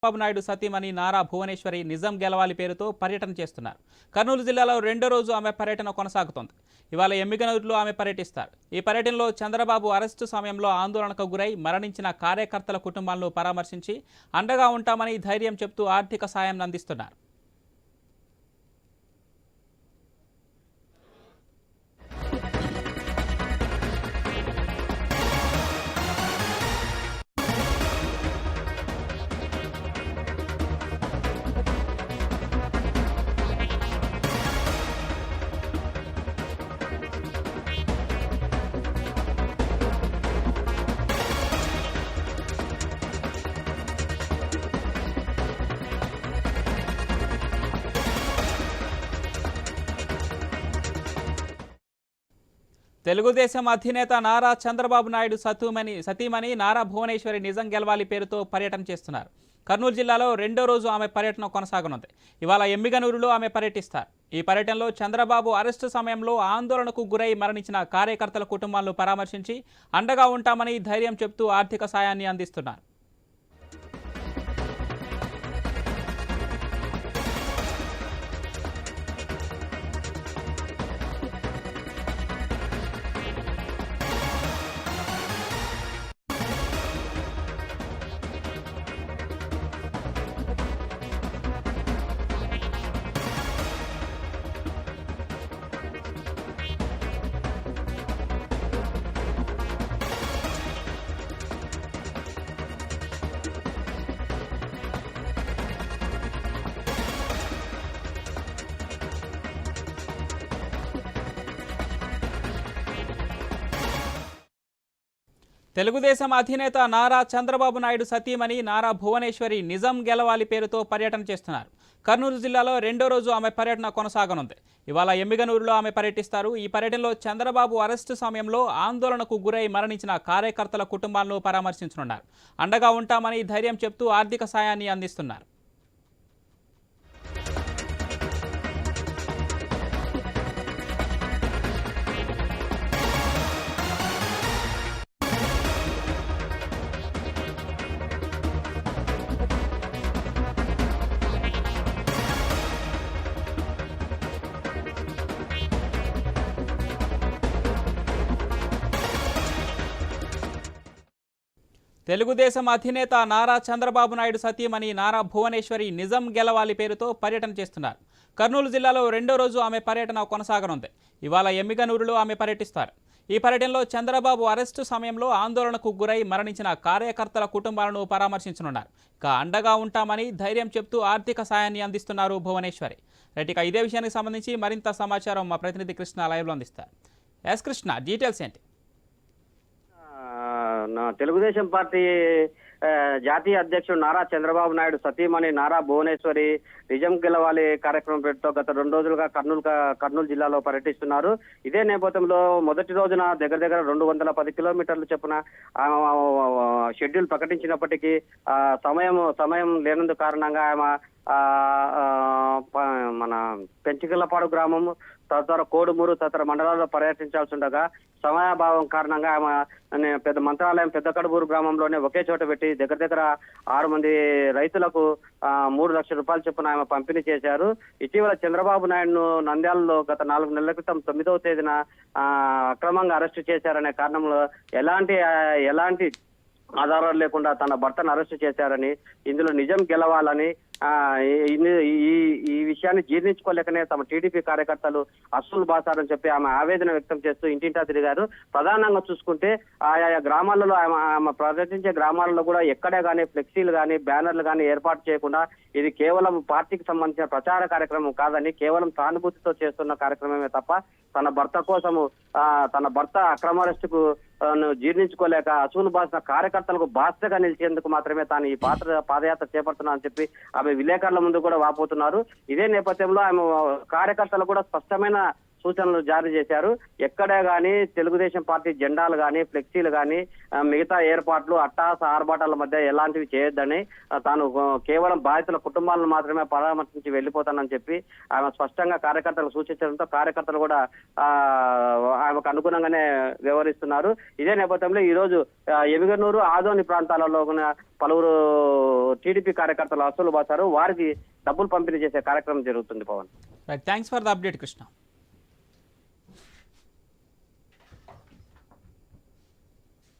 చంద్రబాబు నాయుడు సతీమణి నారా భువనేశ్వరి నిజం గెలవాలి పేరుతో పర్యటన చేస్తున్నారు. కర్నూలు జిల్లాలో రెండో రోజు ఆమె పర్యటన కొనసాగుతోంది. ఇవాళ ఎమ్మిగనూరులో ఆమె పర్యటిస్తారు. ఈ పర్యటనలో చంద్రబాబు అరెస్టు సమయంలో ఆందోళనకు గురై మరణించిన కార్యకర్తల కుటుంబాలను పరామర్శించి అండగా ఉంటామని ధైర్యం చెప్తూ ఆర్థిక సాయం అందిస్తున్నారు. తెలుగుదేశం అధినేత నారా చంద్రబాబు నాయుడు సతీమణి నారా భువనేశ్వరి నిజం గెలవాలి పేరుతో పర్యటన చేస్తున్నారు. కర్నూలు జిల్లాలో రెండో రోజు ఆమె పర్యటన కొనసాగనుంది. ఇవాళ ఎమ్మిగనూరులో ఆమె పర్యటిస్తారు. ఈ పర్యటనలో చంద్రబాబు అరెస్టు సమయంలో ఆందోళనకు గురై మరణించిన కార్యకర్తల కుటుంబాలను పరామర్శించి అండగా ఉంటామని ధైర్యం చెప్తూ ఆర్థిక సాయాన్ని అందిస్తున్నారు. తెలుగుదేశం అధినేత నారా చంద్రబాబు నాయుడు సతీమణి నారా భువనేశ్వరి నిజం గెలవాలి పేరుతో పర్యటన చేస్తున్నారు. కర్నూలు జిల్లాలో రెండో రోజు ఆమె పర్యటన కొనసాగనుంది. ఇవాళ ఎమ్మిగనూరులో ఆమె పర్యటిస్తారు. ఈ పర్యటనలో చంద్రబాబు అరెస్టు సమయంలో ఆందోళనకు గురై మరణించిన కార్యకర్తల కుటుంబాలను పరామర్శించనున్నారు. అండగా ఉంటామని ధైర్యం చెప్తూ ఆర్థిక సాయాన్ని అందిస్తున్నారు. తెలుగుదేశం అధినేత నారా చంద్రబాబు నాయుడు సతీమణి నారా భువనేశ్వరి నిజం గెలవాలి పేరుతో పర్యటన చేస్తున్నారు. కర్నూలు జిల్లాలో రెండో రోజు ఆమె పర్యటన కొనసాగనుంది. ఇవాళ ఎమ్మిగనూరులో ఆమె పర్యటిస్తారు. ఈ పర్యటనలో చంద్రబాబు అరెస్టు సమయంలో ఆందోళనకు గురై మరణించిన కార్యకర్తల కుటుంబాలను పరామర్శించనున్నారు. ఇక అండగా ఉంటామని ధైర్యం చెప్తూ ఆర్థిక సాయాన్ని అందిస్తున్నారు భువనేశ్వరి. రైట్, ఇక ఇదే విషయానికి సంబంధించి మరింత సమాచారం మా ప్రతినిధి కృష్ణ లైవ్లో అందిస్తారు. ఎస్ కృష్ణ, డీటెయిల్స్ ఏంటి? తెలుగుదేశం పార్టీ జాతీయ అధ్యక్షుడు నారా చంద్రబాబు నాయుడు సతీమణి నారా భువనేశ్వరి నిజం గెలవాలి కార్యక్రమం పేరుతో గత 2 రోజులుగా కర్నూలు జిల్లాలో పర్యటిస్తున్నారు. ఇదే నేపథ్యంలో మొదటి రోజున దగ్గర 210 కిలోమీటర్లు చొప్పున షెడ్యూల్ ప్రకటించినప్పటికీ సమయం లేనందు కారణంగా ఆమె మన పెంచికల్లపాడు గ్రామం తదితర కోడుమూరు తదితర మండలాల్లో పర్యటించాల్సి ఉండగా సమయాభావం కారణంగా ఆమె మంత్రాలయం పెద్ద కడుబూరు గ్రామంలోనే ఒకే చోట పెట్టి దగ్గర 6 మంది రైతులకు 3 లక్షల రూపాయలు చొప్పున ఆమె పంపిణీ చేశారు. ఇటీవల చంద్రబాబు నాయుడును నంద్యాలలో గత 4 నెలల క్రితం 9వ తేదీన అక్రమంగా అరెస్టు చేశారనే కారణంలో ఎలాంటి ఆధారాలు లేకుండా తన భర్తను అరెస్టు చేశారని, ఇందులో నిజం గెలవాలని ఈ విషయాన్ని జీర్ణించుకోలేకనే తమ టీడీపీ కార్యకర్తలు అస్సులు బాసారని చెప్పి ఆమె ఆవేదన వ్యక్తం చేస్తూ ఇంటింటా తిరిగారు. ప్రధానంగా చూసుకుంటే ఆయా గ్రామాలలో ఆమె ప్రదర్శించే గ్రామాలలో కూడా ఎక్కడే కానీ ఫ్లెక్సీలు కానీ బ్యానర్లు కానీ ఏర్పాటు చేయకుండా ఇది కేవలం పార్టీకి సంబంధించిన ప్రచార కార్యక్రమం కాదని, కేవలం సానుభూతితో చేస్తున్న కార్యక్రమమే తప్ప తన భర్త కోసము తన భర్త అక్రమ అరెస్టుకు జీర్ణించుకోలేక అసూలు బాసిన కార్యకర్తలకు బాధ్యతగా నిలిచేందుకు మాత్రమే తాను ఈ పాదయాత్ర చేపడుతున్నా అని చెప్పి ఆమె విలేకరుల ముందు కూడా వాపోతున్నారు. ఇదే నేపథ్యంలో ఆమె కార్యకర్తలు కూడా స్పష్టమైన సూచనలు జారీ చేశారు. ఎక్కడే గానీ తెలుగుదేశం పార్టీ జెండాలు గానీ ఫ్లెక్సీలు గానీ మిగతా ఏర్పాట్లు అట్టాస ఆర్భాటాల మధ్య ఎలాంటివి చేయొద్దని తాను కేవలం బాధితుల కుటుంబాలను మాత్రమే పరామర్శించి వెళ్లిపోతానని చెప్పి ఆమె స్పష్టంగా కార్యకర్తలకు సూచించడంతో కార్యకర్తలు కూడా ఆమెకు అనుగుణంగానే వ్యవహరిస్తున్నారు. ఇదే నేపథ్యంలో ఈ రోజు ఎమిగనూరు ఆదోని ప్రాంతాలలో పలువురు టీడీపీ కార్యకర్తలు అసలు బాసారు. వారికి డబ్బులు పంపిణీ చేసే కార్యక్రమం జరుగుతుంది. Pawan, thanks for the update Krishna.